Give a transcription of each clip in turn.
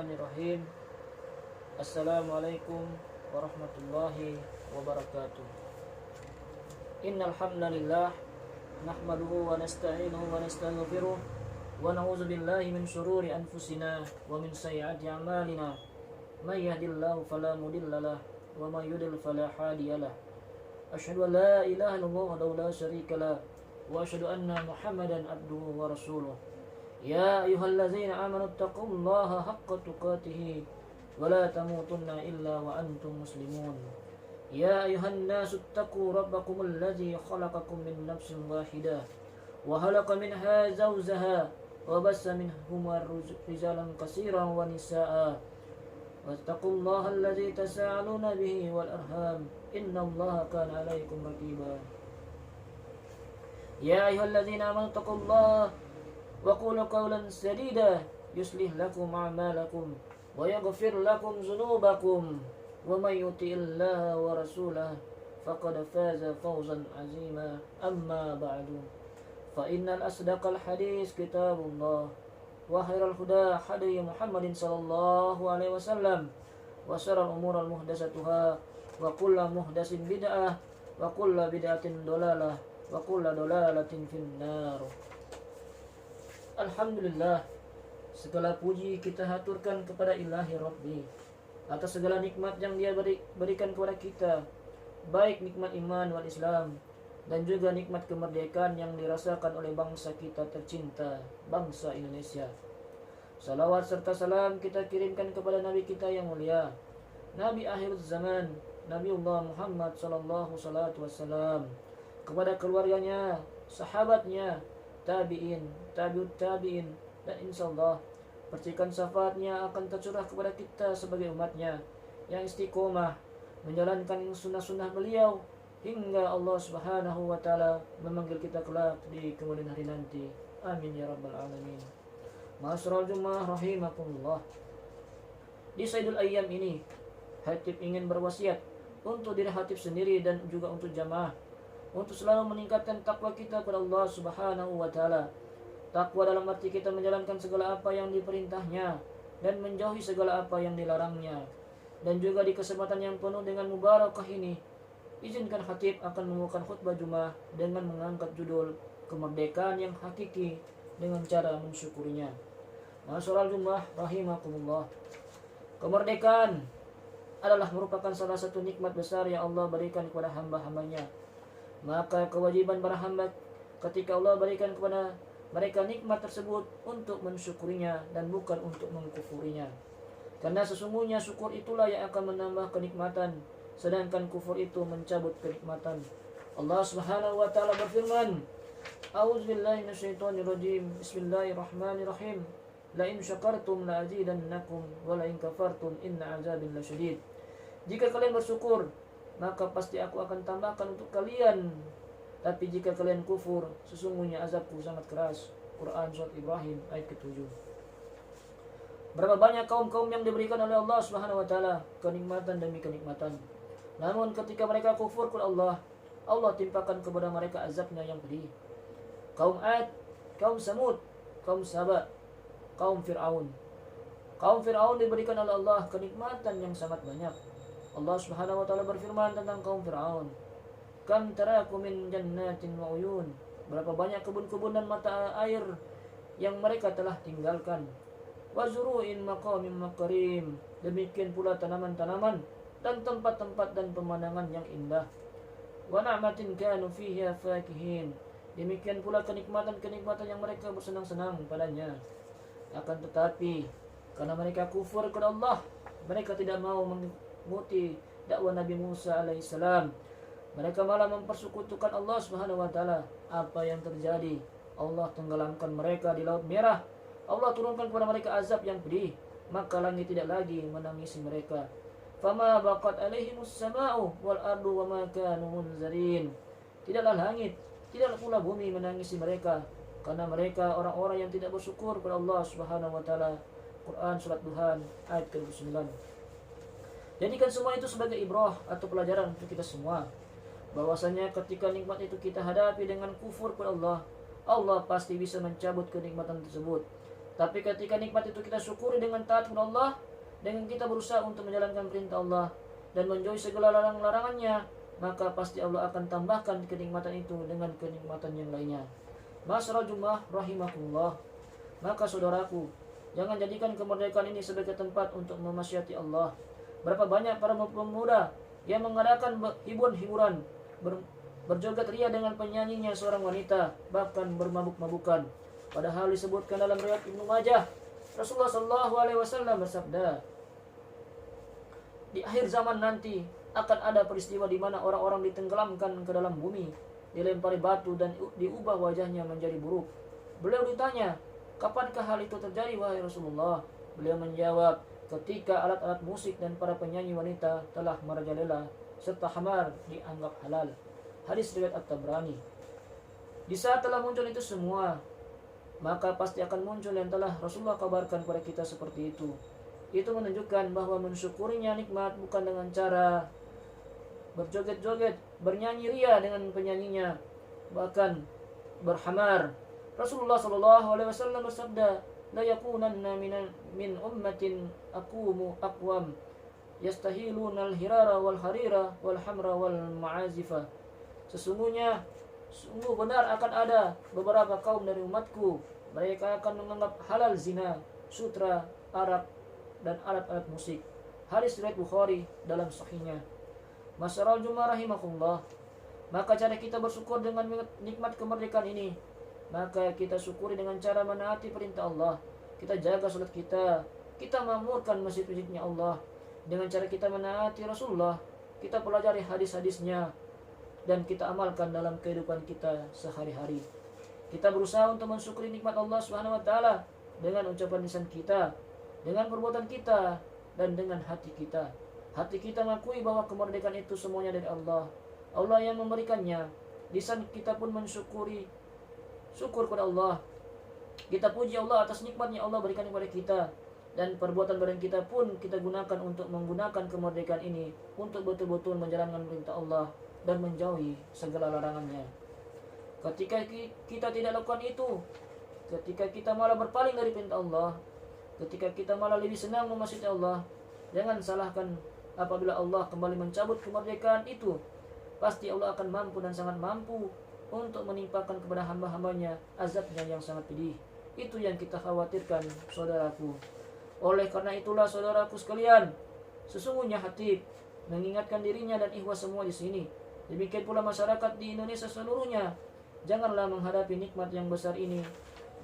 Bismillahirrahmanirrahim. Assalamualaikum warahmatullahi wabarakatuh. Innal hamdalillah nahmaduhu wa nasta'inuhu wa nastaghfiruh wa na'udzu billahi min shururi anfusina wa min sayyiati a'malina. May yahdihillahu fala mudhillalah wa may yudlil fala hadiyalah. Asyhadu an la ilaha illallah wahdahu la syarikalah wa asyhadu anna Muhammadan abduhu wa rasuluh. Ya ayyuhallazina amanu taqullaha haqqa tuqatih wa la tamutunna illa wa antum muslimun. Ya ayyuhan nasu taqu rabbakumul ladzi khalaqakum min nafsin wahidah wa khalaqa minha zawjaha wa bassa minhuma rijalan katsiran wa nisaa'a. Wattaqullaha alladzi tasaaluna bihi wal arham innallaha kana 'alaykum raqiba. Ya ayyuhallazina amanu taqullaha wa qulu qawlan sadida yuslih lakum a'malakum wa yaghfir lakum dzunubakum wa may yuti'illaha wa rasulahu faqad faza fawzan 'azima. Amma ba'du, fa innal asdaqal hadits kitabullah wa khairal huda hadi Muhammadin sallallahu alaihi wasallam wa syarrul umuri muhdatsatuha wa kullu muhdatsin bid'ah wa kullu bid'atin dhalalah wa kullu dhalalatin finnar. Alhamdulillah, segala puji kita haturkan kepada Ilahi Rabbi atas segala nikmat yang Dia berikan kepada kita, baik nikmat iman wal Islam dan juga nikmat kemerdekaan yang dirasakan oleh bangsa kita tercinta, bangsa Indonesia. Salawat serta salam kita kirimkan kepada Nabi kita yang mulia, Nabi akhir zaman, Nabiullah Muhammad sallallahu alaihi wasallam, kepada keluarganya, sahabatnya, tabi'in, tabi'ut tabi'in, dan insyaallah percikan syafaatnya akan tercurah kepada kita sebagai umatnya yang istiqomah menjalankan sunnah-sunnah beliau hingga Allah Subhanahu wa taala memanggil kita kelak di kemudian hari nanti. Amin ya rabbal alamin. Ma'asyiral jumu'ah rahimakumullah. Di Sayyidul Ayyam ini, Hatib ingin berwasiat untuk diri Hatib sendiri dan juga untuk jamaah untuk selalu meningkatkan takwa kita kepada Allah Subhanahu wa taala. Takwa dalam arti kita menjalankan segala apa yang diperintahnya dan menjauhi segala apa yang dilarangnya. Dan juga di kesempatan yang penuh dengan mubarakah ini, izinkan Khatib akan membawakan khutbah Jumat dengan mengangkat judul kemerdekaan yang hakiki dengan cara mensyukurinya. Ma'asyiral jumu'ah rahimakumullah. Kemerdekaan adalah merupakan salah satu nikmat besar yang Allah berikan kepada hamba-hambanya. Maka kewajiban para hamba ketika Allah berikan kepada mereka nikmat tersebut untuk mensyukurinya dan bukan untuk mengkufurinya. Karena sesungguhnya syukur itulah yang akan menambah kenikmatan, sedangkan kufur itu mencabut kenikmatan. Allah Subhanahu wa taala berfirman, A'udzubillahi minasyaitonirrajim. Bismillahirrahmanirrahim. La in syakartum la azidannakum wa la in kafartum inna azabi lasyadid. Jika kalian bersyukur, maka pasti aku akan tambahkan untuk kalian. Tapi jika kalian kufur, sesungguhnya azabku sangat keras. Quran Surat Ibrahim ayat ke-7. Berapa banyak kaum-kaum yang diberikan oleh Allah Subhanahu wa taala kenikmatan demi kenikmatan. Namun ketika mereka kufur kepada Allah, Allah timpakan kepada mereka azabnya yang pedih. Kaum Ad, kaum Samud, kaum Saba, kaum Fir'aun. Kaum Fir'aun diberikan oleh Allah kenikmatan yang sangat banyak. Allah Subhanahu wa taala berfirman tentang kaum Fir'aun, Kam taraku min jannatin wa uyun. Berapa banyak kebun-kebun dan mata air yang mereka telah tinggalkan. Wa zuru'in maqamin makarim. Demikian pula tanaman-tanaman dan tempat-tempat dan pemandangan yang indah. Wa na'matin kanu fiha fakihin. Demikian pula kenikmatan-kenikmatan yang mereka bersenang-senang padanya. Akan tetapi karena mereka kufur kepada Allah, mereka tidak mau mengikuti dakwah Nabi Musa alaihissalam. Mereka malah mempersekutukan Allah Subhanahu wa taala. Apa yang terjadi? Allah tenggelamkan mereka di Laut Merah. Allah turunkan kepada mereka azab yang pedih, maka langit tidak lagi menangisi mereka. Fama baqat alaihimus sama'u wal ardu wama kanu munzarin. Tidaklah langit, tidaklah pula bumi menangisi mereka, karena mereka orang-orang yang tidak bersyukur kepada Allah Subhanahu wa taala. Quran Surat Duhan ayat ke-29. Jadikan semua itu sebagai ibrah atau pelajaran untuk kita semua, bahwasanya ketika nikmat itu kita hadapi dengan kufur kepada Allah, Allah pasti bisa mencabut kenikmatan tersebut. Tapi ketika nikmat itu kita syukuri dengan taat kepada Allah, dengan kita berusaha untuk menjalankan perintah Allah dan menjauhi segala larangannya, maka pasti Allah akan tambahkan kenikmatan itu dengan kenikmatan yang lainnya. Masyarul Jummah rahimakumullah. Maka saudaraku, jangan jadikan kemerdekaan ini sebagai tempat untuk memaksiati Allah. Berapa banyak para pemuda yang mengadakan hiburan-hiburan, berjoget ria dengan penyanyinya seorang wanita, bahkan bermabuk-mabukan. Padahal disebutkan dalam riwayat Ibnu Majah, Rasulullah Shallallahu Alaihi Wasallam bersabda, di akhir zaman nanti akan ada peristiwa di mana orang-orang ditenggelamkan ke dalam bumi, dilempari batu dan diubah wajahnya menjadi buruk. Beliau ditanya, kapankah hal itu terjadi wahai Rasulullah? Beliau menjawab, ketika alat-alat musik dan para penyanyi wanita telah merajalela serta khamar dianggap halal. Hadis riwayat At-Tabrani. Di saat telah muncul itu semua, maka pasti akan muncul yang telah Rasulullah kabarkan kepada kita seperti itu. Itu menunjukkan bahwa mensyukurinya nikmat bukan dengan cara berjoget-joget, bernyanyi ria dengan penyanyinya, bahkan berhamar. Rasulullah Shallallahu Alaihi Wasallam bersabda, la yakunanna min ummatin aqumu aqwam yastahiluna al-hirara wal harira wal hamra wal ma'azifa. Sungguh benar akan ada beberapa kaum dari umatku, mereka akan menganggap halal zina, sutra, arak, dan alat-alat musik. Hadis riwayat Bukhari dalam sahihnya. Masyarul Jummah rahimakumullah. Maka cara kita bersyukur dengan nikmat kemerdekaan ini, maka kita syukuri dengan cara menaati perintah Allah. Kita jaga salat kita makmurkan masjid-masjidnya Allah dengan cara kita menaati Rasulullah, kita pelajari hadis-hadisnya, dan kita amalkan dalam kehidupan kita sehari-hari. Kita berusaha untuk mensyukuri nikmat Allah Subhanahu wa taala dengan ucapan lisan kita, dengan perbuatan kita, dan dengan hati kita. Hati kita mengakui bahwa kemerdekaan itu semuanya dari Allah. Allah yang memberikannya. Lisan kita pun mensyukuri syukur kepada Allah. Kita puji Allah atas nikmatnya Allah berikan kepada kita, dan perbuatan badan kita pun kita gunakan untuk menggunakan kemerdekaan ini untuk betul-betul menjalankan perintah Allah dan menjauhi segala larangannya. Ketika kita tidak lakukan itu, ketika kita malah berpaling dari perintah Allah, ketika kita malah lebih senang memasuki Allah, jangan salahkan apabila Allah kembali mencabut kemerdekaan itu. Pasti Allah akan mampu dan sangat mampu untuk menimpakan kepada hamba-hambanya azabnya yang sangat pedih. Itu yang kita khawatirkan, saudaraku. Oleh karena itulah saudaraku sekalian, sesungguhnya Hatib mengingatkan dirinya dan ikhwah semua di sini, demikian pula masyarakat di Indonesia seluruhnya, janganlah menghadapi nikmat yang besar ini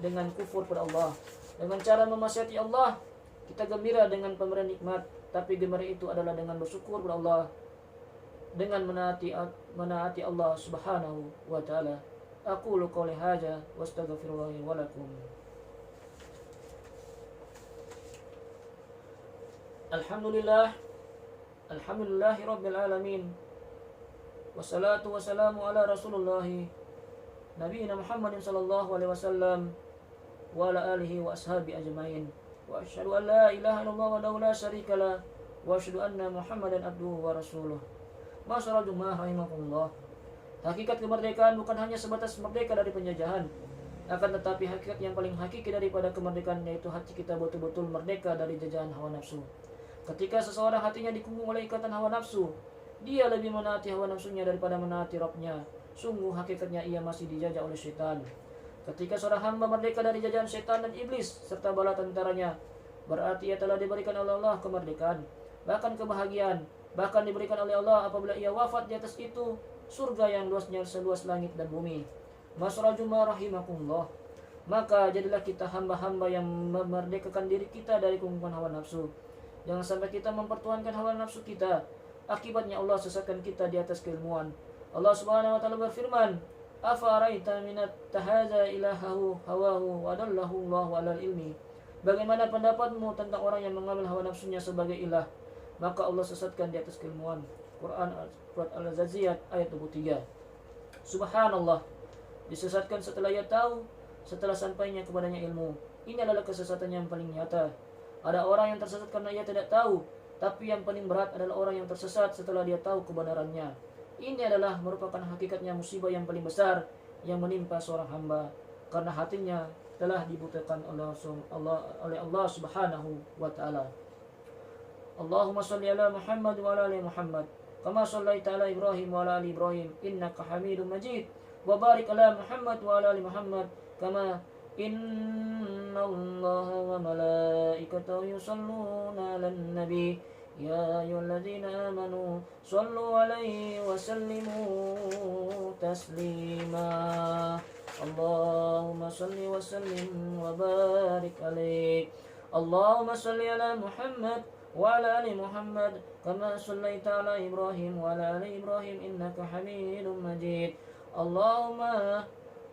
dengan kufur pada Allah. Dengan cara memaksiati Allah, kita gembira dengan pemberian nikmat, tapi gembira itu adalah dengan bersyukur kepada Allah, dengan menaati Allah Subhanahu wa taala. Aqulu qouli hadza wa astaghfirullahi wa lakum. Alhamdulillahi rabbil alamin. Wassalatu wassalamu ala Rasulullah Nabiyina Muhammadin sallallahu alaihi wasallam wa ala alihi wa ashabi ajmain. Wa asyhadu an la ilaha illallah wa la syarika lah wa asyhadu anna Muhammadan abduhu wa rasuluh. Masyarul Jummah rahimakumullah. Hakikat kemerdekaan bukan hanya sebatas merdeka dari penjajahan, akan tetapi hakikat yang paling hakiki daripada kemerdekaan yaitu hati kita betul-betul merdeka dari jajahan hawa nafsu. Ketika seseorang hatinya dikungkung oleh ikatan hawa nafsu, dia lebih menaati hawa nafsunya daripada menaati Rabbnya. Sungguh hakikatnya ia masih dijajah oleh syaitan. Ketika seorang hamba merdeka dari jajahan syaitan dan iblis serta bala tentaranya, berarti ia telah diberikan oleh Allah kemerdekaan, bahkan kebahagiaan, bahkan diberikan oleh Allah apabila ia wafat di atas itu surga yang luasnya seluas langit dan bumi. Masyarul Jummah rahimakumullah. Maka jadilah kita hamba-hamba yang memerdekakan diri kita dari kungkungan hawa nafsu. Jangan sampai kita mempertuhankan hawa nafsu kita. Akibatnya Allah sesatkan kita di atas keilmuan. Allah Subhanahu wa taala berfirman, "Afara'aita minat tahaza ilahahu hawahu wa dallahu Allahu 'alal ilmi." Bagaimana pendapatmu tentang orang yang mengambil hawa nafsunya sebagai ilah, maka Allah sesatkan di atas keilmuan. Quran Surat Al-Zaziyat ayat 23. Subhanallah, disesatkan setelah ia tahu, setelah sampainya kepadanya ilmu. Ini adalah kesesatan yang paling nyata. Ada orang yang tersesat karena ia tidak tahu, tapi yang paling berat adalah orang yang tersesat setelah dia tahu kebenarannya. Ini adalah merupakan hakikatnya musibah yang paling besar yang menimpa seorang hamba. karena hatinya telah dibutakan oleh Allah Subhanahu wa taala. Allahumma shalli ala Muhammad wa ala ali Muhammad kama shallaita ala Ibrahim wa ala ali Ibrahim innaka Hamidum Majid, wa barik ala Muhammad wa ala ali Muhammad kama innallaha wa malaikatahu yusalluna 'alan nabi ya ayyuhalladzina amanu shallu 'alaihi wa sallimu taslima. Allahumma shalli wa sallim wa barik alaihi. Allahumma shalli ala Muhammad wa ala ali Muhammad kama shallaita ala Ibrahim wa ala ali Ibrahim innaka Hamidum Majid. Allahumma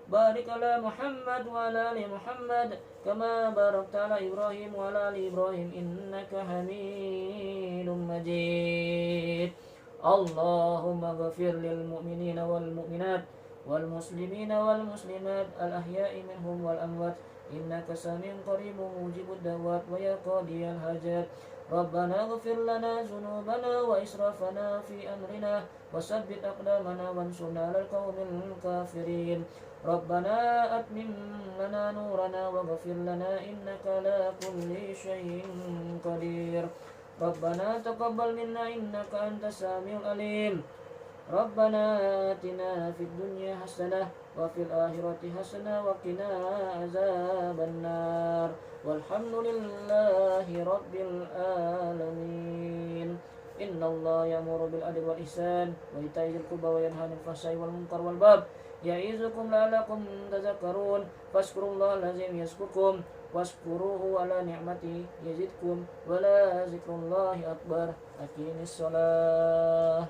barik ala Muhammad wa ala ali Muhammad kama barakta ala Ibrahim wa ala ali Ibrahim innaka Hamidum Majid. Allahumma ghafir lil mu'minina wal mu'minat wal muslimina wal muslimat al ahya'i minhum wal amwat innaka sami'un qaribun mujibud da'wat wa ya qadiyal hajat. Rabbana ighfir lana dhunubana wa israfana fi amrina wa tsabbit aqdamana wansurna 'alal qaumil kafirin. Rabbana atmim lana nurana waghfir lana innaka ala kulli syai'in qadir. Rabbana taqabbal minna innaka antas samiul alim. Rabbana atina fid dunya hasanah wa fil akhirati hasanah wa qina azabannar. Walhamdulillahi rabbil alamin. Innallaha ya'muru bil adli wal ihsan wa ita'i dzil qurba wa yanha 'anil fahsya'i wal munkar wal baghi ya'izukum la'allakum tadhakkarun. Fazkurullaha al-'azim yazkurkum washkuruhu ala ni'matihi yazidkum wa la dzikrullahi akbar. Aqimis shalah.